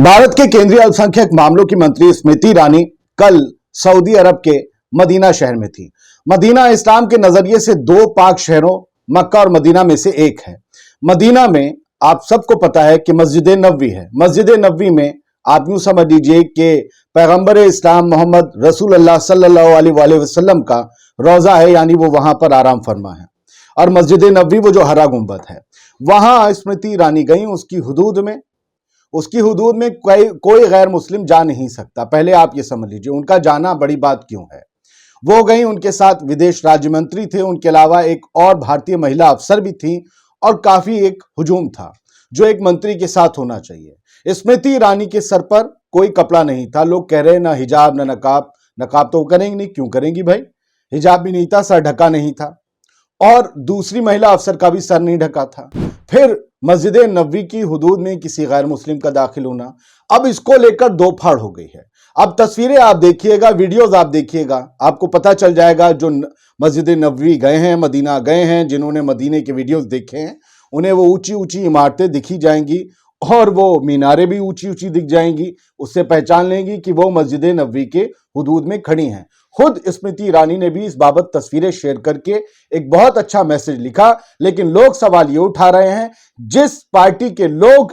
भारत के केंद्रीय अल्पसंख्यक मामलों की मंत्री स्मृति ईरानी कल सऊदी अरब के मदीना शहर में थी। मदीना इस्लाम के नजरिए से दो पाक शहरों मक्का और मदीना में से एक है। मदीना में आप सबको पता है कि मस्जिद नबवी है। मस्जिद नबवी में आप यूं समझ लीजिए कि पैगंबर इस्लाम मोहम्मद रसूल अल्लाह सल्लल्लाहु अलैहि वसल्लम का रोजा है, यानी वो वहां पर आराम फरमा है। और मस्जिद नबवी वो जो हरा गुंबद है, वहां स्मृति ईरानी गई। उसकी हुदूद में कोई गैर मुस्लिम जा नहीं सकता। पहले आप ये समझ लीजिए उनका जाना बड़ी बात क्यों है। वो गई, उनके साथ विदेश राज्य मंत्री थे, उनके अलावा एक और भारतीय महिला अफसर भी थी और काफी एक हुजूम था जो एक मंत्री के साथ होना चाहिए। स्मृति ईरानी के सर पर कोई कपड़ा नहीं था। लोग कह रहे ना हिजाब ना नकाब। नकाब तो करेंगी नहीं, क्यों करेंगी भाई। हिजाब भी नहीं था, सर ढका नहीं था, और दूसरी महिला अफसर का भी सर नहीं ढका था। फिर मस्जिद नबवी की हुदूद में किसी गैर मुस्लिम का दाखिल होना, अब इसको लेकर दो फाड़ हो गई है। अब तस्वीरें आप देखिएगा, वीडियोस आप देखिएगा, आपको पता चल जाएगा। जो मस्जिद नबवी गए हैं, मदीना गए हैं, जिन्होंने मदीने के वीडियोस देखे हैं, उन्हें वो ऊंची ऊंची इमारतें दिखी जाएंगी और वो मीनारें भी ऊंची ऊंची दिख जाएंगी। उससे पहचान लेंगी कि वो मस्जिद नबवी के हुदूद में खड़ी हैं। खुद स्मृति ईरानी ने भी इस बाबत तस्वीरें शेयर करके एक बहुत अच्छा मैसेज लिखा। लेकिन लोग सवाल ये उठा रहे हैं, जिस पार्टी के लोग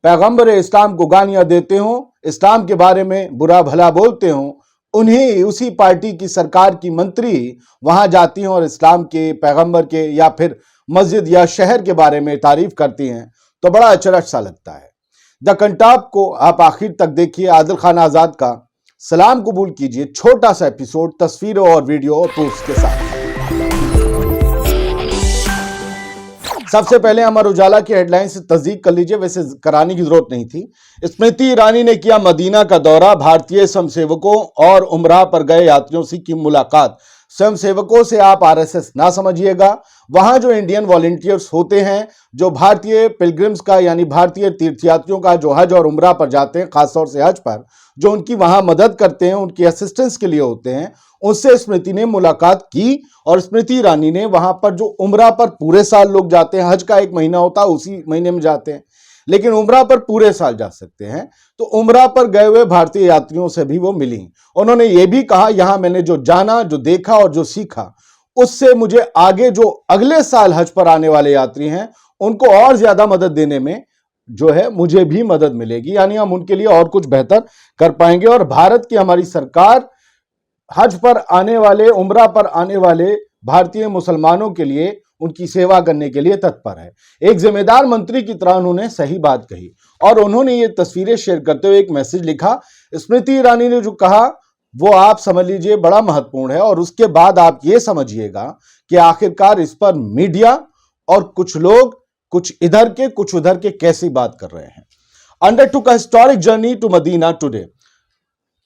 पैगंबर इस्लाम को गालियां देते हो, इस्लाम के बारे में बुरा भला बोलते हो, उन्हीं उसी पार्टी की सरकार की मंत्री वहां जाती हैं और इस्लाम के, पैगंबर के या फिर मस्जिद या शहर के बारे में तारीफ करती हैं, तो बड़ा अचरज सा लगता है। द कंटाप को आप आखिर तक देखिए। आदिल खान आजाद का सलाम कबूल कीजिए, छोटा सा एपिसोड तस्वीरों और वीडियो और पोस्ट के साथ। सबसे पहले अमर उजाला की हेडलाइन से तस्दीक कर लीजिए, वैसे कराने की जरूरत नहीं थी। स्मृति ईरानी ने किया मदीना का दौरा, भारतीय स्वयंसेवकों और उमराह पर गए यात्रियों से की मुलाकात। स्वयंसेवकों से आप आरएसएस ना समझिएगा, वहां जो इंडियन वॉलंटियर्स होते हैं, जो भारतीय पिलग्रिम्स का यानी भारतीय तीर्थयात्रियों का जो हज और उमरा पर जाते हैं, खासतौर से हज पर, जो उनकी वहां मदद करते हैं, उनकी असिस्टेंस के लिए होते हैं, उनसे स्मृति ने मुलाकात की। और स्मृति ईरानी ने वहां पर जो उमरा पर पूरे साल लोग जाते हैं, हज का एक महीना होता है, उसी महीने में जाते हैं, लेकिन उमरा पर पूरे साल जा सकते हैं, तो उमरा पर गए हुए भारतीय यात्रियों से भी वो मिली। उन्होंने ये भी कहा, यहां मैंने जो जाना, जो देखा और जो सीखा, उससे मुझे आगे जो अगले साल हज पर आने वाले यात्री हैं, उनको और ज्यादा मदद देने में जो है मुझे भी मदद मिलेगी, यानी हम उनके लिए और कुछ बेहतर कर पाएंगे। और भारत की हमारी सरकार हज पर आने वाले, उमरा पर आने वाले भारतीय मुसलमानों के लिए, उनकी सेवा करने के लिए तत्पर है। एक जिम्मेदार मंत्री की तरह उन्होंने सही बात कही और उन्होंने ये तस्वीरें शेयर करते हुए एक मैसेज लिखा। स्मृति ईरानी ने जो कहा वो आप समझ लीजिए बड़ा महत्वपूर्ण है। और उसके बाद आप ये समझिएगा कि आखिरकार इस पर मीडिया और कुछ लोग, कुछ इधर के कुछ उधर के, कैसी बात कर रहे हैं। Undertook a historic journey to Madina today,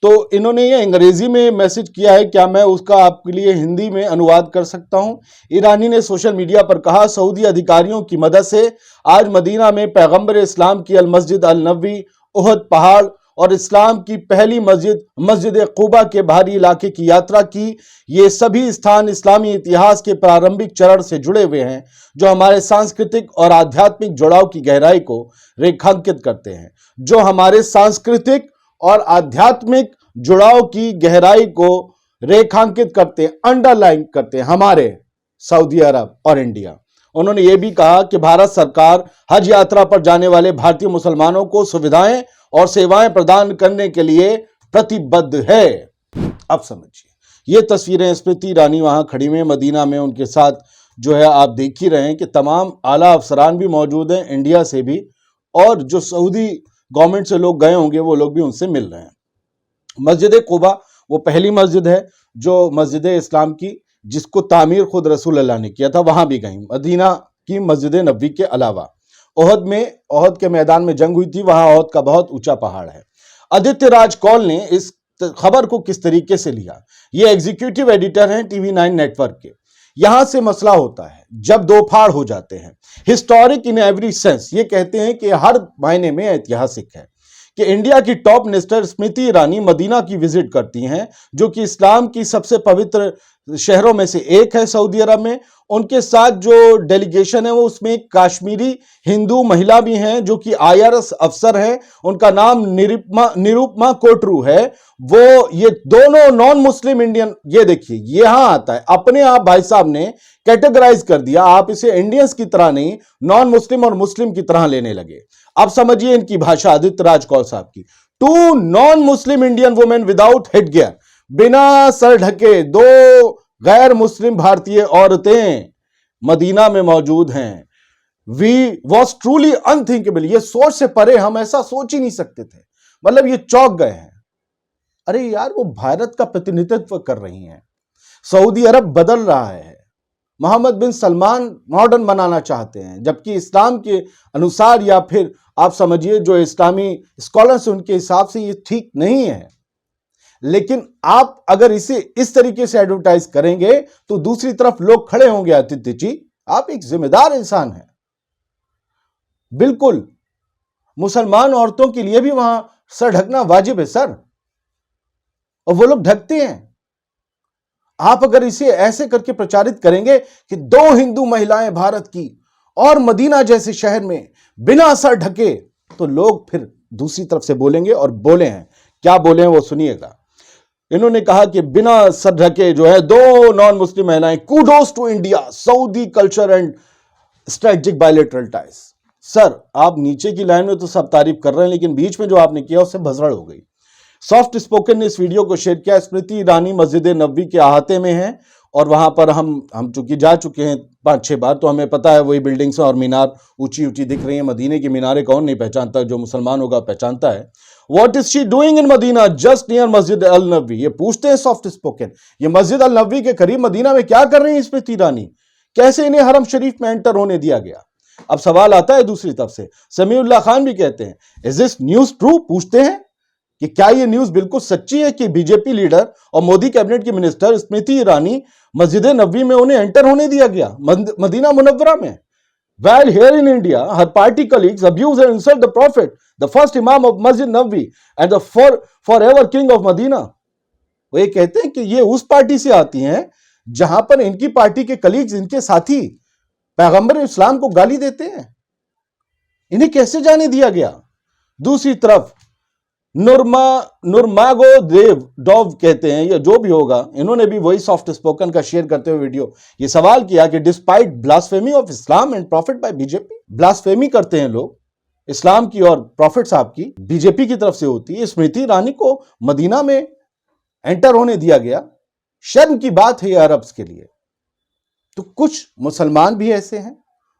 तो इन्होंने ये अंग्रेजी में मैसेज किया है, क्या मैं उसका आपके लिए हिंदी में अनुवाद कर सकता हूं। ईरानी ने सोशल मीडिया पर कहा, सऊदी अधिकारियों की मदद से आज मदीना में पैगंबर इस्लाम की अल मस्जिद अल नबवी, उहद पहाड़ और इस्लाम की पहली मस्जिद मस्जिद कुबा के बाहरी इलाके की यात्रा की। ये सभी स्थान इस्लामी इतिहास के प्रारंभिक चरण से जुड़े हुए हैं, जो हमारे सांस्कृतिक और आध्यात्मिक जुड़ाव की गहराई को रेखांकित करते हैं, जो हमारे सांस्कृतिक और आध्यात्मिक जुड़ाव की गहराई को रेखांकित करते हैं, अंडरलाइन करते हैं हमारे सऊदी अरब और इंडिया। उन्होंने ये भी कहा कि भारत सरकार हज यात्रा पर जाने वाले भारतीय मुसलमानों को सुविधाएं और सेवाएं प्रदान करने के लिए प्रतिबद्ध है। अब समझिए, ये तस्वीरें स्मृति ईरानी वहां खड़ी में मदीना में, उनके साथ जो है आप देख ही रहे हैं कि तमाम आला अफसरान भी मौजूद हैं, इंडिया से भी, और जो सऊदी गवर्नमेंट से लोग गए होंगे वो लोग भी उनसे मिल रहे हैं। मस्जिद कुबा वो पहली मस्जिद है जो मस्जिद इस्लाम की, जिसको तामीर खुद रसूल अल्लाह ने किया था, वहां भी गई। मदीना की मस्जिद नबवी के अलावा ओहद के मैदान में जंग हुई थी, वहां ओहद का बहुत ऊंचा पहाड़ है। आदित्य राज कौल ने इस खबर को किस तरीके से लिया, ये एग्जीक्यूटिव एडिटर हैं TV9 नेटवर्क के। यहां से मसला होता है जब दो फाड़ हो जाते हैं। हिस्टोरिक इन एवरी सेंस, ये कहते हैं कि हर मायने में ऐतिहासिक है कि इंडिया की top minister Smriti Irani Medina की विजिट करती हैं, जो कि इस्लाम की सबसे पवित्र शहरों में से एक है सऊदी अरब में। उनके साथ जो डेलीगेशन है वो उसमें एक काश्मीरी हिंदू महिला भी हैं जो कि IRS अफसर हैं, उनका नाम निरुपमा कोटरू है। वो ये दोनों नॉन मुस्लिम इंडियन, ये देखिए यहां आता है, अपने आप भाई साहब ने कैटेगराइज कर दिया, आप इसे इंडियंस की तरह नहीं नॉन मुस्लिम और मुस्लिम की तरह लेने लगे। अब समझिए इनकी भाषा आदित्य राज कौर साहब की। 2 नॉन मुस्लिम इंडियन वुमेन विदाउट हेडगियर, बिना सर ढके 2 गैर मुस्लिम भारतीय औरतें मदीना में मौजूद हैं। वी वॉज ट्रूली अनथिंकेबल, ये सोच से परे, हम ऐसा सोच ही नहीं सकते थे। मतलब ये चौंक गए हैं। अरे यार, वो भारत का प्रतिनिधित्व कर रही हैं, सऊदी अरब बदल रहा है, मोहम्मद बिन सलमान मॉडर्न बनाना चाहते हैं, जबकि इस्लाम के अनुसार या फिर आप समझिए जो इस्लामी स्कॉलर्स उनके हिसाब से ये ठीक नहीं है। लेकिन आप अगर इसे इस तरीके से एडवर्टाइज करेंगे तो दूसरी तरफ लोग खड़े होंगे। आदित्य जी, आप एक जिम्मेदार इंसान हैं। बिल्कुल, मुसलमान औरतों के लिए भी वहां सर ढकना वाजिब है सर, और वो लोग ढकते हैं। आप अगर इसे ऐसे करके प्रचारित करेंगे कि 2 हिंदू महिलाएं भारत की और मदीना जैसे शहर में बिना सर ढके, तो लोग फिर दूसरी तरफ से बोलेंगे, और बोले हैं, क्या बोले हैं वो सुनिएगा। इन्होंने कहा कि बिना सर ढके जो है 2 नॉन मुस्लिम महिलाएं, kudos to India, Saudi culture and strategic bilateral ties. Sir, आप नीचे की लाइन में तो सब तारीफ कर रहे हैं, लेकिन बीच में जो आपने किया उससे भसड़ हो गई। सॉफ्ट स्पोकन ने इस वीडियो को शेयर किया। स्मृति ईरानी मस्जिद नबवी के अहाते में है, और वहां पर हम चूंकि जा चुके हैं 5-6 बार, तो हमें पता है वही बिल्डिंग्स और मीनार ऊंची ऊंची दिख रही है। मदीने की मीनारें कौन नहीं पहचानता, जो मुसलमान होगा पहचानता है। What is she doing in Medina just near मस्जिद अल नबवी? ये पूछते हैं सॉफ्ट स्पोकन, ये मस्जिद अल नबवी के करीब मदीना में क्या कर रही है स्मृति ईरानी? कैसे इन्हें हरम शरीफ में एंटर होने दिया गया? अब सवाल आता है दूसरी तरफ से, समीउल्लाह खान भी कहते हैं, इज दिस न्यूज ट्रू? पूछते हैं कि क्या यह न्यूज बिल्कुल सच्ची है कि बीजेपी लीडर और मोदी कैबिनेट की मिनिस्टर स्मृति ईरानी मस्जिद नबवी में उन्हें एंटर होने दिया गया, मदीना मुनव्वरा में? While here in India, her party colleagues abuse and insult the Prophet, the first Imam of Masjid Nabwi and the forever king of Medina. वो ये कहते हैं कि ये उस पार्टी से आती हैं जहां पर इनकी पार्टी के कलीग्स, इनके साथी पैगंबर इस्लाम को गाली देते हैं। इन्हें कैसे जाने दिया गया? दूसरी तरफ नुरमागो देव डॉव कहते हैं, या जो भी होगा, इन्होंने भी वही सॉफ्ट स्पोकन का शेयर करते हुए वीडियो ये सवाल किया कि despite blasphemy of Islam and profit by BJP, blasphemy करते हैं लोग इस्लाम की और प्रॉफिट साहब की बीजेपी की तरफ से होती है, स्मृति ईरानी को मदीना में एंटर होने दिया गया। शर्म की बात है ये अरब्स के लिए। तो कुछ मुसलमान भी ऐसे हैं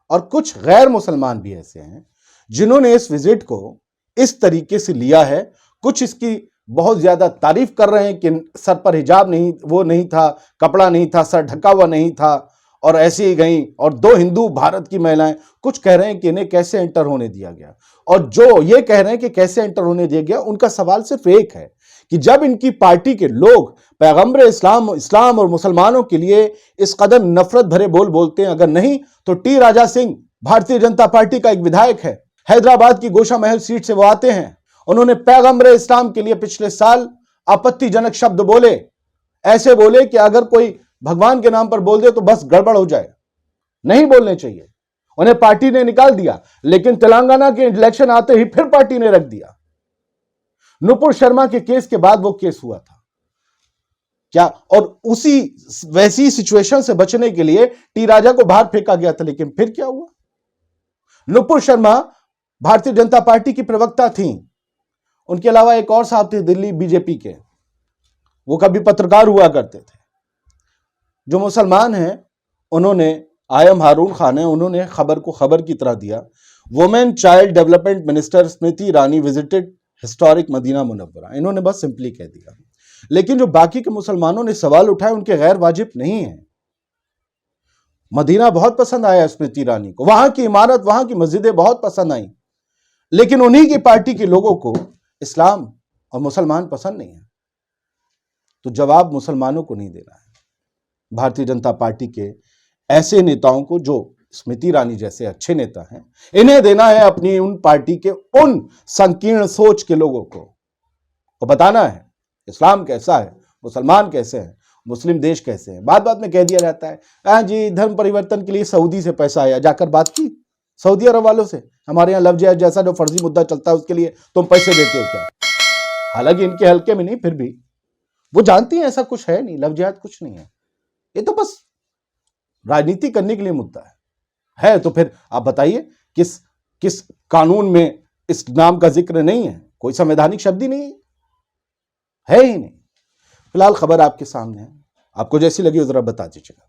और कुछ गैर मुसलमान भी ऐसे हैं जिन्होंने इस विजिट को इस तरीके से लिया है। कुछ इसकी बहुत ज्यादा तारीफ कर रहे हैं कि सर पर हिजाब नहीं, वो नहीं था, कपड़ा नहीं था, सर ढका हुआ नहीं था, और ऐसे ही गई। और 2 हिंदू भारत की महिलाएं, कुछ कह रहे हैं कि इन्हें कैसे एंटर होने दिया गया। और जो ये कह रहे हैं कि कैसे एंटर होने दिया गया, उनका सवाल सिर्फ एक है कि जब इनकी पार्टी के लोग पैगंबर इस्लाम और मुसलमानों के लिए इस कदर नफरत भरे बोल बोलते हैं, अगर नहीं तो टी राजा सिंह भारतीय जनता पार्टी का एक विधायक है, हैदराबाद की गोशा महल सीट से वो आते हैं। उन्होंने पैगंबर इस्लाम के लिए पिछले साल आपत्तिजनक शब्द बोले, ऐसे बोले कि अगर कोई भगवान के नाम पर बोल दे तो बस गड़बड़ हो जाए, नहीं बोलने चाहिए। उन्हें पार्टी ने निकाल दिया, लेकिन तेलंगाना के इलेक्शन आते ही फिर पार्टी ने रख दिया। नुपुर शर्मा के केस के बाद वो केस हुआ था क्या, और उसी वैसी सिचुएशन से बचने के लिए टी राजा को बाहर फेंका गया था। लेकिन फिर क्या हुआ? नुपुर शर्मा भारतीय जनता पार्टी की प्रवक्ता थी, उनके अलावा एक और साहब थे दिल्ली बीजेपी के, वो कभी पत्रकार हुआ करते थे, जो मुसलमान हैं। उन्होंने आयम हारून खान है, उन्होंने खबर को खबर की तरह दिया। Women child development minister Smriti Irani visited historic Medina Munawwara, इन्होंने बस सिंपली कह दिया। लेकिन जो बाकी के मुसलमानों ने सवाल उठाए उनके गैर वाजिब नहीं है। मदीना बहुत पसंद आया स्मृति ईरानी को, वहां की इमारत, वहां की मस्जिदें बहुत पसंद आई, लेकिन उन्हीं की पार्टी के लोगों को इस्लाम और मुसलमान पसंद नहीं है। तो जवाब मुसलमानों को नहीं देना है, भारतीय जनता पार्टी के ऐसे नेताओं को जो स्मृति ईरानी जैसे अच्छे नेता हैं, इन्हें देना है अपनी उन पार्टी के उन संकीर्ण सोच के लोगों को बताना है इस्लाम कैसा है, मुसलमान कैसे हैं, मुस्लिम देश कैसे हैं। बात बात में कह दिया जाता है हाँ जी धर्म परिवर्तन के लिए सऊदी से पैसा आया, जाकर बात की सऊदी अरब वालों से, हमारे यहाँ लव जिहाद जैसा जो फर्जी मुद्दा चलता है उसके लिए तुम पैसे देते हो क्या। हालांकि इनके हल्के में नहीं, फिर भी वो जानती हैं ऐसा कुछ है नहीं, लव जिहाद कुछ नहीं है, ये तो बस राजनीति करने के लिए मुद्दा है। तो फिर आप बताइए किस किस कानून में इस नाम का जिक्र नहीं है, कोई संवैधानिक शब्द ही नहीं है ही नहीं। फिलहाल खबर आपके सामने है, आपको जैसी लगी वो जरा बता दीजिएगा।